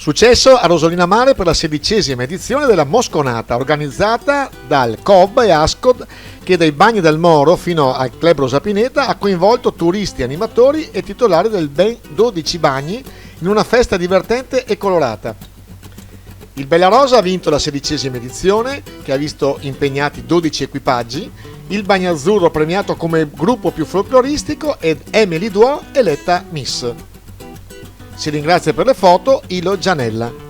Successo a Rosolina Mare per la 16ª edizione della Mosconata, organizzata dal COB e ASCOD, che dai Bagni del Moro fino al Club Rosa Pineta ha coinvolto turisti, animatori e titolari del ben 12 bagni in una festa divertente e colorata. Il Bellarosa ha vinto la 16ª edizione, che ha visto impegnati 12 equipaggi, il Bagnazzurro premiato come gruppo più folcloristico ed Emily Duo eletta Miss. Si ringrazia per le foto Ilo Gianella.